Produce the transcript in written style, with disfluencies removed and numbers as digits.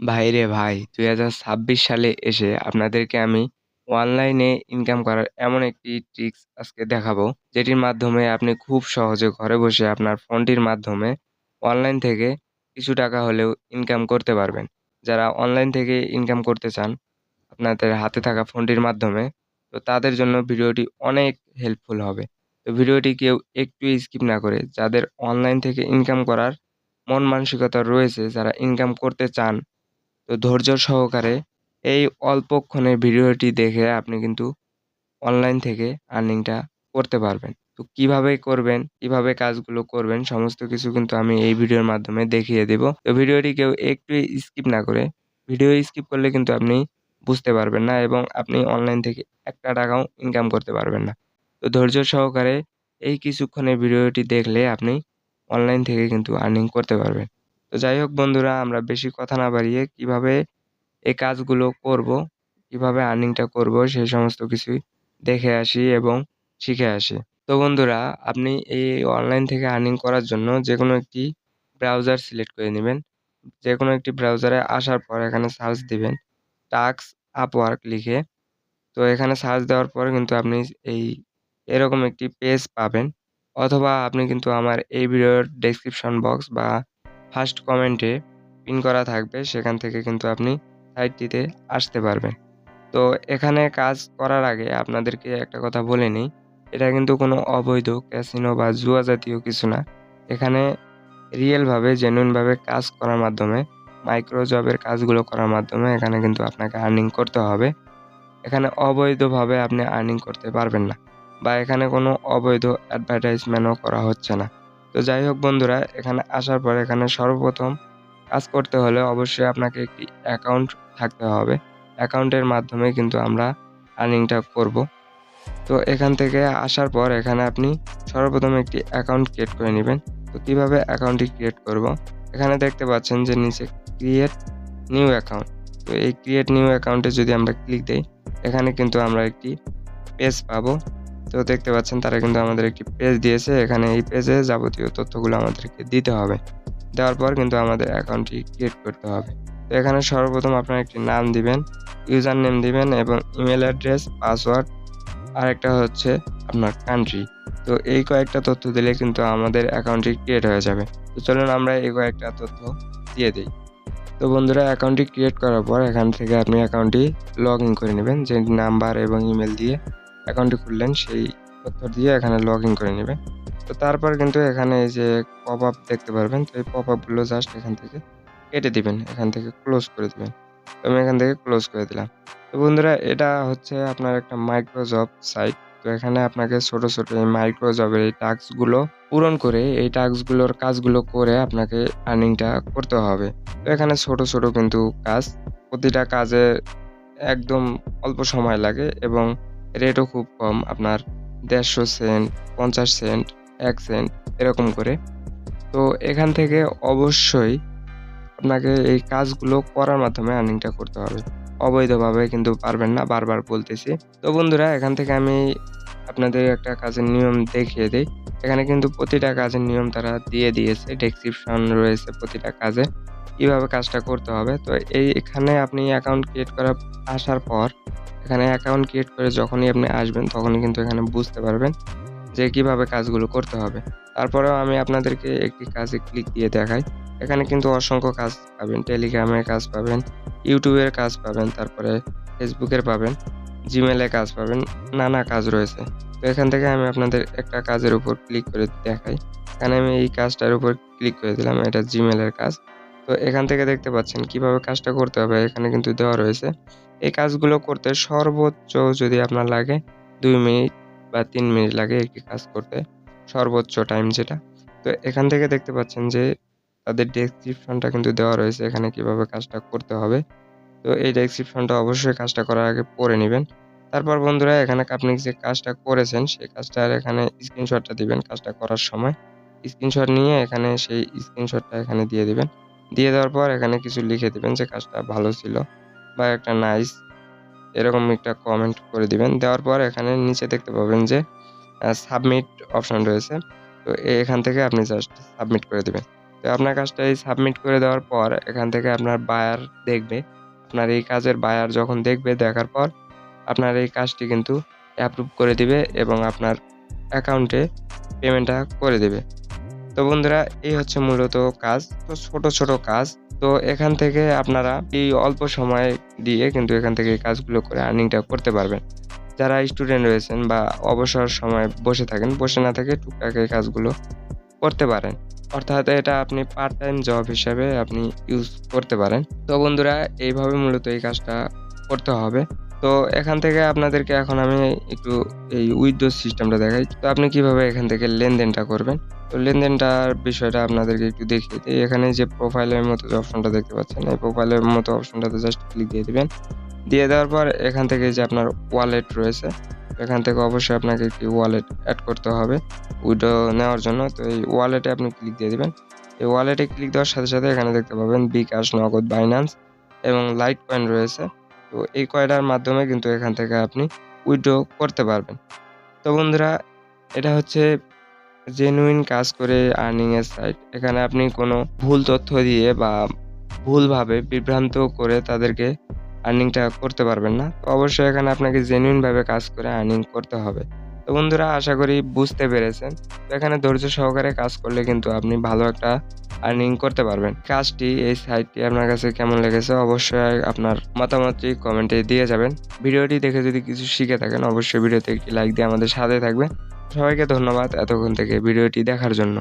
ভাইরে ভাই, ২০২৬ সালে এসে আপনাদেরকে আমি অনলাইনে ইনকাম করার এমন একটি ট্রিক্স আজকে দেখাবো, যেটির মাধ্যমে আপনি খুব সহজে ঘরে বসে আপনার ফোনটির মাধ্যমে অনলাইন থেকে কিছু টাকা হলেও ইনকাম করতে পারবেন। যারা অনলাইন থেকে ইনকাম করতে চান আপনাদের হাতে থাকা ফোনটির মাধ্যমে, তো তাদের জন্য ভিডিওটি অনেক হেল্পফুল হবে। তো ভিডিওটি কেউ একটু স্কিপ না করে যাদের অনলাইন থেকে ইনকাম করার মন মানসিকতা রয়েছে, যারা ইনকাম করতে চান, তো ধৈর্য সহকারে এই অল্পক্ষণে ভিডিওটি দেখে আপনি কিন্তু অনলাইন থেকে আর্নিংটা করতে পারবেন। তো কিভাবে করবেন, কিভাবে কাজগুলো করবেন সমস্ত কিছু কিন্তু আমি এই ভিডিওর মাধ্যমে দেখিয়ে দেব। তো ভিডিওটি কেউ একটু স্কিপ না করে, ভিডিও স্কিপ করলে কিন্তু আপনি বুঝতে পারবেন না এবং আপনি অনলাইন থেকে একটা টাকাও ইনকাম করতে পারবেন না। তো ধৈর্য সহকারে এই কিছুক্ষণের ভিডিওটি দেখলে আপনি অনলাইন থেকে কিন্তু আর্নিং করতে পারবেন। তো যাই হোক বন্ধুরা, আমরা বেশি কথা না বাড়িয়ে কিভাবে এই কাজগুলো করব, কিভাবে আর্নিংটা করব সেই সমস্ত কিছুই দেখে আসি এবং শিখে আসি। তো বন্ধুরা, আপনি এই অনলাইন থেকে আর্নিং করার জন্য যেকোনো একটি ব্রাউজার সিলেক্ট করে নিবেন। যেকোনো একটি ব্রাউজারে আসার পর এখানে সার্চ দিবেন টাক্স আপওয়ার্ক লিখে। তো এখানে সার্চ দেওয়ার পরে কিন্তু আপনি এই এরকম একটি পেজ পাবেন, অথবা আপনি কিন্তু আমার এই ভিডিওর ডেসক্রিপশন বক্স বা ফার্স্ট কমেন্টে পিন করা থাকবে, সেখান থেকে কিন্তু আপনি সাইটটিতে আসতে পারবেন। তো এখানে কাজ করার আগে আপনাদেরকে একটা কথা বলে নিই, এটা কিন্তু কোনো অবৈধ ক্যাসিনো বা জুয়া জাতীয় কিছু না। এখানে রিয়েলভাবে জেনুইনভাবে কাজ করার মাধ্যমে, মাইক্রো জবের কাজগুলো করার মাধ্যমে এখানে কিন্তু আপনাকে আর্নিং করতে হবে। এখানে অবৈধভাবে আপনি আর্নিং করতে পারবেন না, বা এখানে কোনো অবৈধ অ্যাডভার্টাইজমেন্টও করা হচ্ছে না। তো যাই হোক বন্ধুরা, এখানে আসার পর এখানে সর্বপ্রথম কাজ করতে হলে অবশ্যই আপনাকে একটি অ্যাকাউন্ট থাকতে হবে। অ্যাকাউন্টের মাধ্যমে কিন্তু আমরা আর্নিংটা করব। তো এখান থেকে আসার পর এখানে আপনি সর্বপ্রথম একটি অ্যাকাউন্ট ক্রিয়েট করে নিবেন। তো কিভাবে অ্যাকাউন্টটি ক্রিয়েট করব? এখানে দেখতে পাচ্ছেন যে নিচে ক্রিয়েট নিউ অ্যাকাউন্ট। তো এই ক্রিয়েট নিউ অ্যাকাউন্টে যদি আমরা ক্লিক দেই, এখানে কিন্তু আমরা একটি পেজ পাবো। তো দেখতে পাচ্ছেন তারা কিন্তু আমাদের একটি পেজ দিয়েছে। এখানে এই পেজে যাবতীয় তথ্যগুলো আমাদেরকে দিতে হবে। দেওয়ার পর কিন্তু আমাদের অ্যাকাউন্টটি ক্রিয়েট করতে হবে। তো এখানে সর্বপ্রথম আপনার একটি নাম দিবেন, ইউজার নেম দিবেন এবং ইমেল অ্যাড্রেস, পাসওয়ার্ড, আরেকটা হচ্ছে আপনার কান্ট্রি। তো এই কয়েকটা তথ্য দিলে কিন্তু আমাদের অ্যাকাউন্টটি ক্রিয়েট হয়ে যাবে। তো চলুন আমরা এই কয়েকটা তথ্য দিয়ে দেই। তো বন্ধুরা, অ্যাকাউন্টটি ক্রিয়েট করার পর এখান থেকে আপনি অ্যাকাউন্টটি লগইন করে নেবেন। যে নাম্বার এবং ইমেল দিয়ে অ্যাকাউন্টটি খুললেন সেই তথ্য দিয়ে এখানে লগইন করে নেবেন। তো তারপর কিন্তু এখানে এই যে পপআপ দেখতে পারবেন। তো এই পপআপ গুলো জাস্ট এখান থেকে কেটে দিবেন। এখান থেকে ক্লোজ করে দিবেন। তো আমি এখান থেকে ক্লোজ করে দিলাম। তো বন্ধুরা, এটা হচ্ছে আপনার একটা মাইক্রো জব সাইট। তো এখানে আপনাকে ছোট, ছোট এই মাইক্রো জবের এই টাস্ক গুলো পূরণ করে, এই টাস্ক গুলোর কাজগুলো করে আপনাকে আর্নিংটা করতে হবে। তো এখানে ছোট, ছোট কিন্তু কাজ। প্রতিটা কাজে একদম অল্প সময় লাগে এবং রেটও খুব কম। আপনার ১৫০ সেন্ট, ৫০ সেন্ট, ১ সেন্ট এরকম করে। তো এখান থেকে অবশ্যই আপনাকে এই কাজগুলো করার মাধ্যমে আর্নিংটা করতে হবে। অবৈধভাবে কিন্তু পারবেন না, বারবার বলতেছি। তো বন্ধুরা, এখান থেকে আমি আপনাদের একটা কাজের নিয়ম দেখিয়ে দেই। এখানে কিন্তু প্রতিটা কাজের নিয়ম তারা দিয়ে দিয়েছে। ডেসক্রিপশন রয়েছে প্রতিটা কাজের। কিভাবে কাজটা করতে হবে। তো এখানে আপনি অ্যাকাউন্ট ক্রিয়েট করা আসার পর, এখানে অ্যাকাউন্ট ক্রিয়েট করে যখনই আপনি আসবেন তখনই কিন্তু এখানে বুঝতে পারবেন যে কিভাবে কাজগুলো করতে হবে। তারপরেও আমি আপনাদেরকে একটি কাজে ক্লিক দিয়ে দেখাই। এখানে কিন্তু অসংখ্য কাজ পাবেন। টেলিগ্রামের কাজ পাবেন, ইউটিউবের কাজ পাবেন, তারপরে ফেসবুকের পাবেন, জিমেইলে কাজ পাবেন, নানা কাজ রয়েছে। তো এখান থেকে আমি আপনাদের একটা কাজের উপর ক্লিক করে দেখাই। এখানে আমি এই কাজটার উপর ক্লিক করে দিলাম। এটা জিমেইলের কাজ। তো এখান থেকে দেখতে পাচ্ছেন কিভাবে কাজটা করতে হবে এখানে কিন্তু দেওয়া রয়েছে। এই কাজগুলো করতে সর্বোচ্চ যদি আপনার লাগে ২ মিনিট বা ৩ মিনিট লাগে একটি কাজ করতে, সর্বোচ্চ টাইম যেটা। তো এখান থেকে দেখতে পাচ্ছেন যে তাদের ডেসক্রিপশনটা কিন্তু দেওয়া রয়েছে এখানে কিভাবে কাজটা করতে হবে। তো এই ডেসক্রিপশনটা অবশ্যই কাজটা করার আগে পড়ে নিবেন। তারপর বন্ধুরা, এখানে আপনি যে কাজটা করেছেন সেই কাজটার এখানে স্ক্রিনশটটা দিবেন কাজটা করার সময়। স্ক্রিনশট নিয়ে এখানে সেই স্ক্রিনশটটা এখানে দিয়ে দিবেন। দিয়ে দেওয়ার পর এখানে কিছু লিখে দিবেন যে কাজটা ভালো ছিল বা একটা নাইস এরকম একটা কমেন্ট করে দিবেন। দেওয়ার পর এখানে নিচে দেখতে পাবেন যে সাবমিট অপশন রয়েছে। তো এখান থেকে আপনি জাস্ট সাবমিট করে দিবেন। তো আপনার কাজটা এই সাবমিট করে দেওয়ার পর এখান থেকে আপনার বায়ার দেখবে। আপনার এই কাজের বায়ার যখন দেখবে, দেখার পর আপনার এই কাজটি কিন্তু অ্যাপ্রুভ করে দিবে এবং আপনার অ্যাকাউন্টে পেমেন্টটা করে দেবে। তো বন্ধুরা, এই হচ্ছে মূলত কাজ। তো ছোট কাজ। তো এখান থেকে আপনারা এই অল্প সময় দিয়ে কিন্তু এখান থেকে এই কাজগুলো করে আর্নিংটা করতে পারবেন। যারা স্টুডেন্ট রয়েছেন বা অবসর সময় বসে থাকেন, বসে না থেকে টুকটাক এই কাজগুলো করতে পারেন। অর্থাৎ এটা আপনি পার্ট টাইম জব হিসাবে আপনি ইউজ করতে পারেন। তো বন্ধুরা, এইভাবে মূলত এই কাজটা করতে হবে। তো এখান থেকে আপনাদেরকে এখন আমি একটু এই উইথড্র সিস্টেমটা দেখাই। তো আপনি কিভাবে এখান থেকে লেনদেনটা করবেন। তো লেনদেনটার বিষয়টা আপনাদেরকে একটু দেখিয়ে দিই। এখানে যে প্রোফাইলের মতো যে অপশনটা দেখতে পাচ্ছেন, এই প্রোফাইলের মতো অপশনটাতে জাস্ট ক্লিক দিয়ে দিবেন। দিয়ে দেওয়ার পর এখান থেকে যে আপনার ওয়ালেট রয়েছে, এখান থেকে অবশ্যই আপনাকে একটি ওয়ালেট এড করতে হবে উইথড্র নেওয়ার জন্য। তো এই ওয়ালেটে আপনি ক্লিক দিয়ে দিবেন। এই ওয়ালেটে ক্লিক দেওয়ার সাথে এখানে দেখতে পাবেন বিকাশ, নগদ, বাইন্যান্স এবং লাইট কয়েন রয়েছে। তো এই কয়টার মাধ্যমে কিন্তু এখান থেকে আপনি উইথড্র করতে পারবেন। তো বন্ধুরা, এটা হচ্ছে জেনুইন কাজ করে আর্নিং এর সাইট। এখানে আপনি কোনো ভুল তথ্য দিয়ে বা ভুলভাবে বিভ্রান্ত করে তাদেরকে আর্নিংটা করতে পারবেন না। তো অবশ্যই এখানে আপনাকে জেনুইন ভাবে কাজ করে আর্নিং করতে হবে। তো বন্ধুরা, আশা করি বুঝতে পেরেছেন। তো এখানে ধৈর্য সহকারে কাজ করলে কিন্তু আপনি ভালো একটা আর্নিং করতে পারবেন। কাজটি, এই সাইটটি আপনার কাছে কেমন লেগেছে অবশ্যই আপনার মতামতটি কমেন্টে দিয়ে যাবেন। ভিডিওটি দেখে যদি কিছু শিখে থাকেন অবশ্যই ভিডিওতে একটি লাইক দিয়ে আমাদের সাথে থাকবেন। সবাইকে ধন্যবাদ এতক্ষণ থেকে ভিডিওটি দেখার জন্য।